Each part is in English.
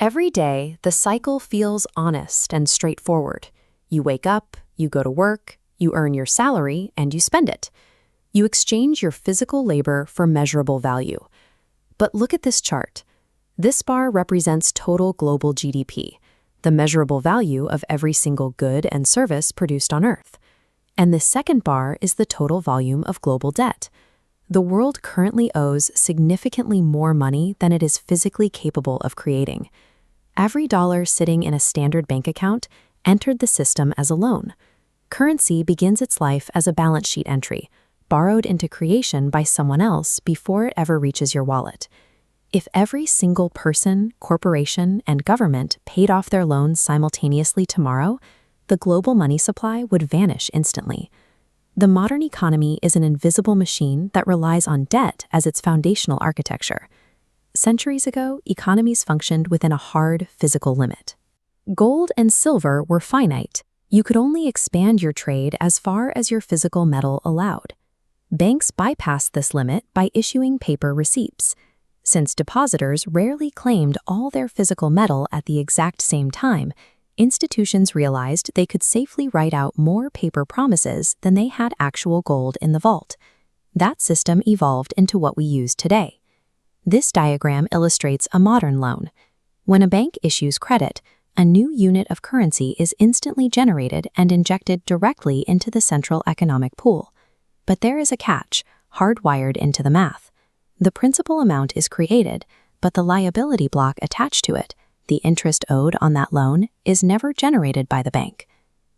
Every day, the cycle feels honest and straightforward. You wake up, you go to work, you earn your salary, and you spend it. You exchange your physical labor for measurable value. But look at this chart. This bar represents total global GDP, the measurable value of every single good and service produced on Earth. And this second bar is the total volume of global debt. The world currently owes significantly more money than it is physically capable of creating. Every dollar sitting in a standard bank account entered the system as a loan. Currency begins its life as a balance sheet entry, borrowed into creation by someone else before it ever reaches your wallet. If every single person, corporation, and government paid off their loans simultaneously tomorrow, the global money supply would vanish instantly. The modern economy is an invisible machine that relies on debt as its foundational architecture. Centuries ago, economies functioned within a hard physical limit. Gold and silver were finite. You could only expand your trade as far as your physical metal allowed. Banks bypassed this limit by issuing paper receipts. Since depositors rarely claimed all their physical metal at the exact same time, institutions realized they could safely write out more paper promises than they had actual gold in the vault. That system evolved into what we use today. This diagram illustrates a modern loan. When a bank issues credit, a new unit of currency is instantly generated and injected directly into the central economic pool. But there is a catch, hardwired into the math. The principal amount is created, but the liability block attached to it, the interest owed on that loan, is never generated by the bank.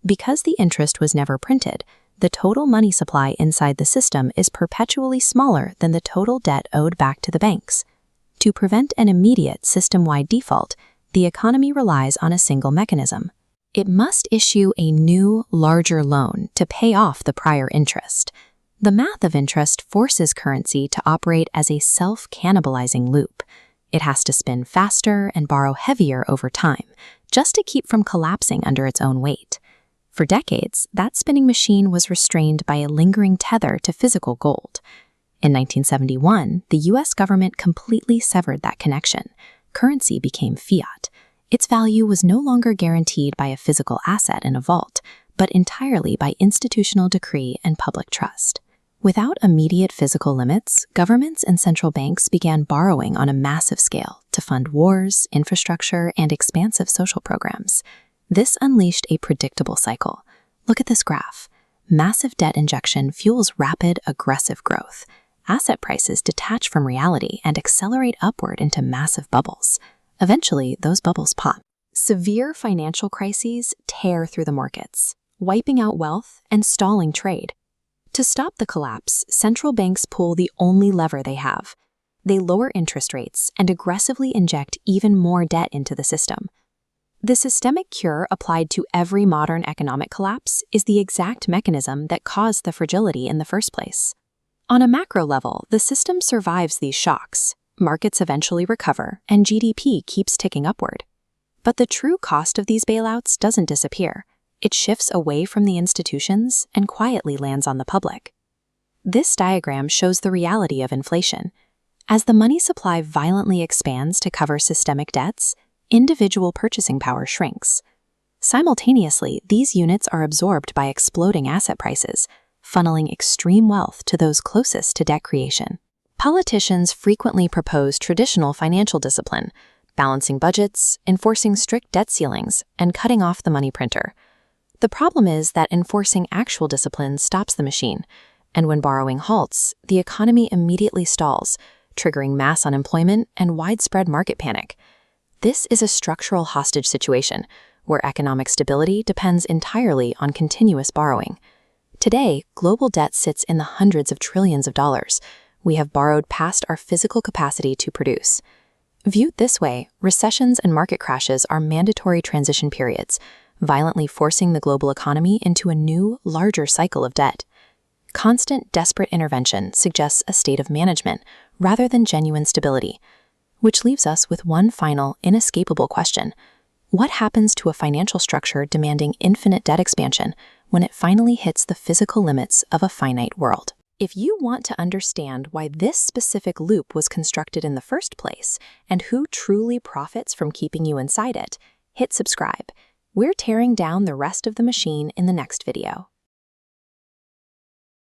Because the interest was never printed, the total money supply inside the system is perpetually smaller than the total debt owed back to the banks. To prevent an immediate system-wide default, the economy relies on a single mechanism. It must issue a new, larger loan to pay off the prior interest. The math of interest forces currency to operate as a self-cannibalizing loop. It has to spin faster and borrow heavier over time, just to keep from collapsing under its own weight. For decades, that spinning machine was restrained by a lingering tether to physical gold. In 1971, the US government completely severed that connection. Currency became fiat. Its value was no longer guaranteed by a physical asset in a vault, but entirely by institutional decree and public trust. Without immediate physical limits, governments and central banks began borrowing on a massive scale to fund wars, infrastructure, and expansive social programs. This unleashed a predictable cycle. Look at this graph. Massive debt injection fuels rapid, aggressive growth. Asset prices detach from reality and accelerate upward into massive bubbles. Eventually, those bubbles pop. Severe financial crises tear through the markets, wiping out wealth and stalling trade. To stop the collapse, central banks pull the only lever they have. They lower interest rates and aggressively inject even more debt into the system. The systemic cure applied to every modern economic collapse is the exact mechanism that caused the fragility in the first place. On a macro level, the system survives these shocks. Markets eventually recover, and GDP keeps ticking upward. But the true cost of these bailouts doesn't disappear. It shifts away from the institutions and quietly lands on the public. This diagram shows the reality of inflation. As the money supply violently expands to cover systemic debts, individual purchasing power shrinks. Simultaneously, these units are absorbed by exploding asset prices, funneling extreme wealth to those closest to debt creation. Politicians frequently propose traditional financial discipline, balancing budgets, enforcing strict debt ceilings, and cutting off the money printer. The problem is that enforcing actual discipline stops the machine, and when borrowing halts, the economy immediately stalls, triggering mass unemployment and widespread market panic. This is a structural hostage situation, where economic stability depends entirely on continuous borrowing. Today, global debt sits in the hundreds of trillions of dollars. We have borrowed past our physical capacity to produce. Viewed this way, recessions and market crashes are mandatory transition periods, violently forcing the global economy into a new, larger cycle of debt. Constant, desperate intervention suggests a state of management rather than genuine stability, which leaves us with one final, inescapable question. What happens to a financial structure demanding infinite debt expansion when it finally hits the physical limits of a finite world? If you want to understand why this specific loop was constructed in the first place and who truly profits from keeping you inside it, hit subscribe. We're tearing down the rest of the machine in the next video.